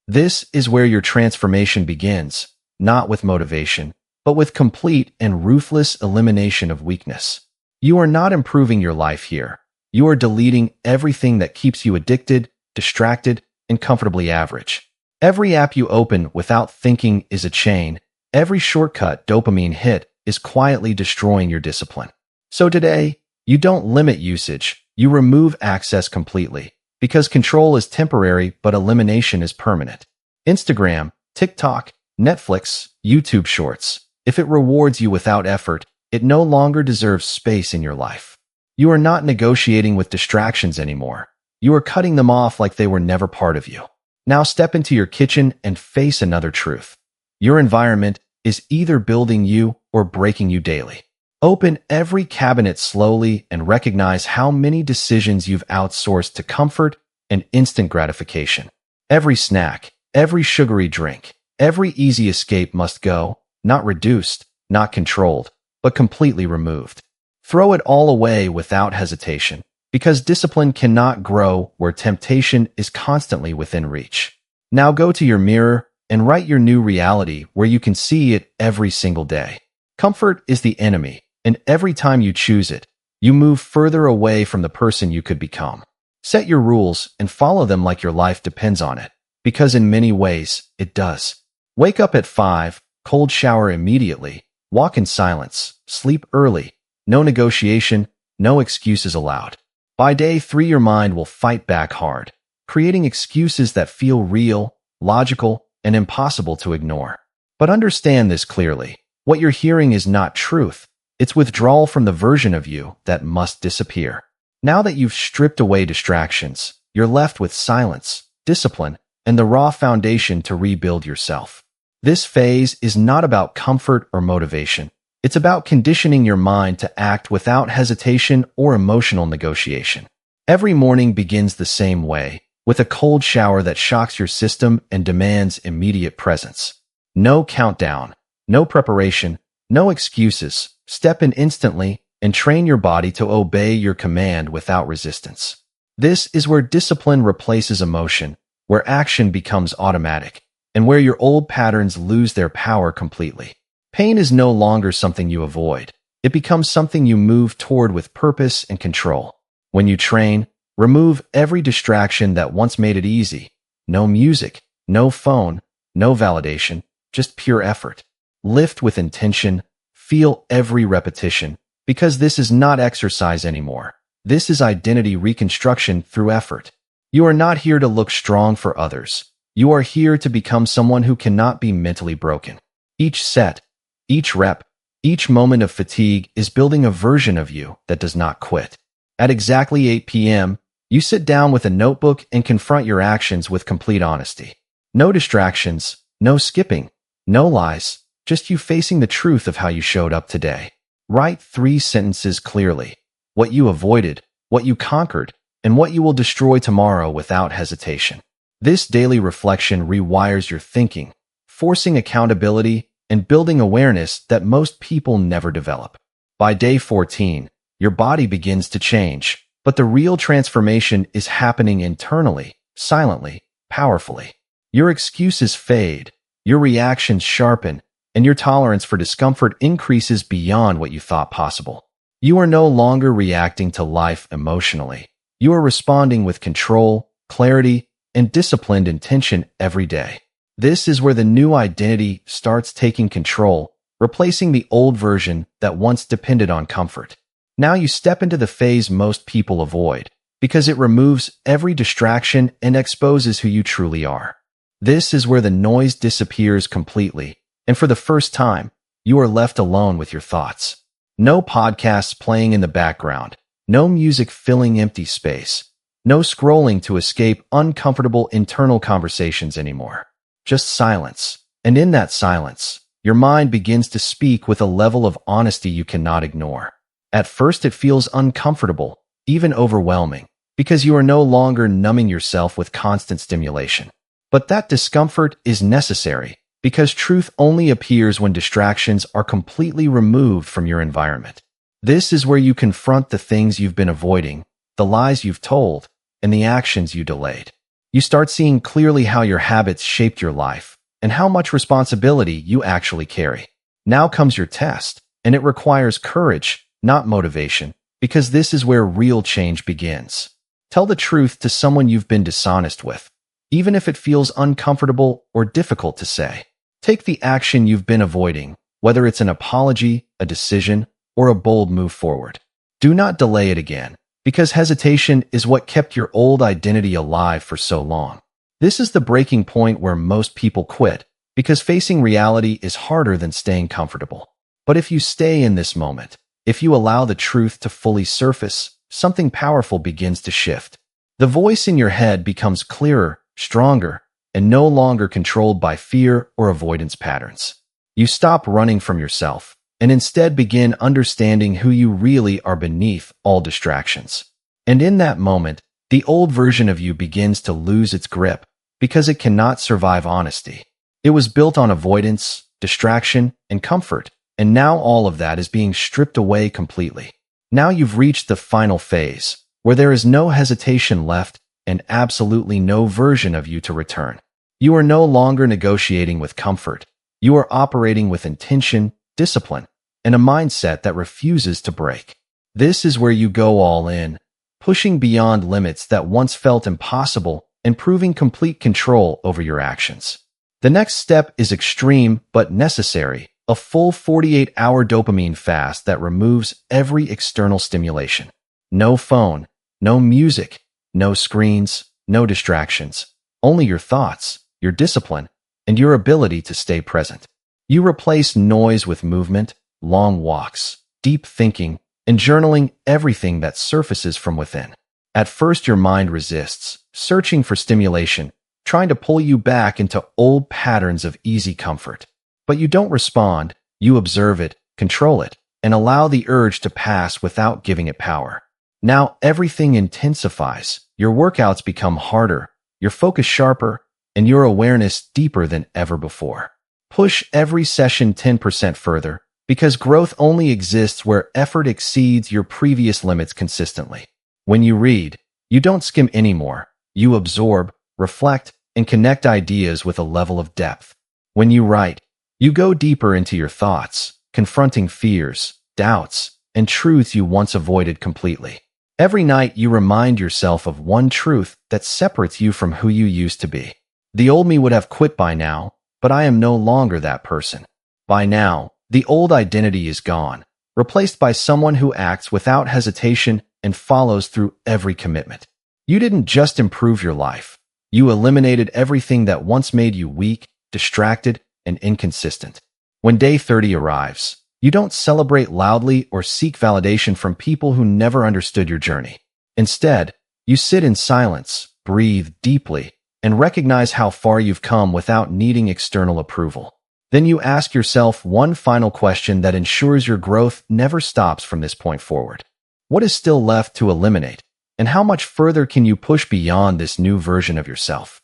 This is where your transformation begins, not with motivation, but with complete and ruthless elimination of weakness. You are not improving your life here. You are deleting everything that keeps you addicted, distracted, and comfortably average. Every app you open without thinking is a chain. Every shortcut dopamine hit is quietly destroying your discipline. So today, you don't limit usage, you remove access completely, because control is temporary but elimination is permanent. Instagram, TikTok, Netflix, YouTube Shorts. If it rewards you without effort, it no longer deserves space in your life. You are not negotiating with distractions anymore. You are cutting them off like they were never part of you. Now step into your kitchen and face another truth. Your environment is either building you or breaking you daily. Open every cabinet slowly and recognize how many decisions you've outsourced to comfort and instant gratification. Every snack, every sugary drink, every easy escape must go, not reduced, not controlled, but completely removed. Throw it all away without hesitation, because discipline cannot grow where temptation is constantly within reach. Now go to your mirror and write your new reality where you can see it every single day. Comfort is the enemy, and every time you choose it, you move further away from the person you could become. Set your rules and follow them like your life depends on it, because in many ways, it does. Wake up at 5, cold shower immediately, walk in silence, sleep early, no negotiation, no excuses allowed. By day 3, your mind will fight back hard, creating excuses that feel real, logical, and impossible to ignore. But understand this clearly. What you're hearing is not truth. It's withdrawal from the version of you that must disappear. Now that you've stripped away distractions, you're left with silence, discipline, and the raw foundation to rebuild yourself. This phase is not about comfort or motivation. It's about conditioning your mind to act without hesitation or emotional negotiation. Every morning begins the same way, with a cold shower that shocks your system and demands immediate presence. No countdown, no preparation, no excuses. Step in instantly and train your body to obey your command without resistance. This is where discipline replaces emotion, where action becomes automatic, and where your old patterns lose their power completely. Pain is no longer something you avoid. It becomes something you move toward with purpose and control. When you train, remove every distraction that once made it easy. No music, no phone, no validation, just pure effort. Lift with intention, feel every repetition, because this is not exercise anymore. This is identity reconstruction through effort. You are not here to look strong for others. You are here to become someone who cannot be mentally broken. Each set, each rep, each moment of fatigue is building a version of you that does not quit. At exactly 8 p.m., you sit down with a notebook and confront your actions with complete honesty. No distractions, no skipping, no lies, just you facing the truth of how you showed up today. Write 3 sentences clearly: what you avoided, what you conquered, and what you will destroy tomorrow without hesitation. This daily reflection rewires your thinking, forcing accountability and building awareness that most people never develop. By day 14, your body begins to change, but the real transformation is happening internally, silently, powerfully. Your excuses fade, your reactions sharpen, and your tolerance for discomfort increases beyond what you thought possible. You are no longer reacting to life emotionally. You are responding with control, clarity, and disciplined intention every day. This is where the new identity starts taking control, replacing the old version that once depended on comfort. Now you step into the phase most people avoid, because it removes every distraction and exposes who you truly are. This is where the noise disappears completely, and for the first time, you are left alone with your thoughts. No podcasts playing in the background, no music filling empty space, no scrolling to escape uncomfortable internal conversations anymore. Just silence. And in that silence, your mind begins to speak with a level of honesty you cannot ignore. At first, it feels uncomfortable, even overwhelming, because you are no longer numbing yourself with constant stimulation. But that discomfort is necessary, because truth only appears when distractions are completely removed from your environment. This is where you confront the things you've been avoiding, the lies you've told, and the actions you delayed. You start seeing clearly how your habits shaped your life and how much responsibility you actually carry. Now comes your test, and it requires courage, not motivation, because this is where real change begins. Tell the truth to someone you've been dishonest with, even if it feels uncomfortable or difficult to say. Take the action you've been avoiding, whether it's an apology, a decision, or a bold move forward. Do not delay it again, because hesitation is what kept your old identity alive for so long. This is the breaking point where most people quit, because facing reality is harder than staying comfortable. But if you stay in this moment, if you allow the truth to fully surface, something powerful begins to shift. The voice in your head becomes clearer, stronger, and no longer controlled by fear or avoidance patterns. You stop running from yourself and instead begin understanding who you really are beneath all distractions. And in that moment, the old version of you begins to lose its grip because it cannot survive honesty. It was built on avoidance, distraction, and comfort, and now all of that is being stripped away completely. Now you've reached the final phase, where there is no hesitation left and absolutely no version of you to return. You are no longer negotiating with comfort. You are operating with intention, discipline, and a mindset that refuses to break. This is where you go all in, pushing beyond limits that once felt impossible and proving complete control over your actions. The next step is extreme but necessary, a full 48-hour dopamine fast that removes every external stimulation. No phone, no music, no screens, no distractions, only your thoughts, your discipline, and your ability to stay present. You replace noise with movement, long walks, deep thinking, and journaling everything that surfaces from within. At first, your mind resists, searching for stimulation, trying to pull you back into old patterns of easy comfort. But you don't respond, you observe it, control it, and allow the urge to pass without giving it power. Now everything intensifies, your workouts become harder, your focus sharper, and your awareness deeper than ever before. Push every session 10% further, because growth only exists where effort exceeds your previous limits consistently. When you read, you don't skim anymore, you absorb, reflect, and connect ideas with a level of depth. When you write, you go deeper into your thoughts, confronting fears, doubts, and truths you once avoided completely. Every night you remind yourself of one truth that separates you from who you used to be. The old me would have quit by now, but I am no longer that person. By now, the old identity is gone, replaced by someone who acts without hesitation and follows through every commitment. You didn't just improve your life. You eliminated everything that once made you weak, distracted, and inconsistent. When day 30 arrives, you don't celebrate loudly or seek validation from people who never understood your journey. Instead, you sit in silence, breathe deeply, and recognize how far you've come without needing external approval. Then you ask yourself one final question that ensures your growth never stops from this point forward. What is still left to eliminate, and how much further can you push beyond this new version of yourself?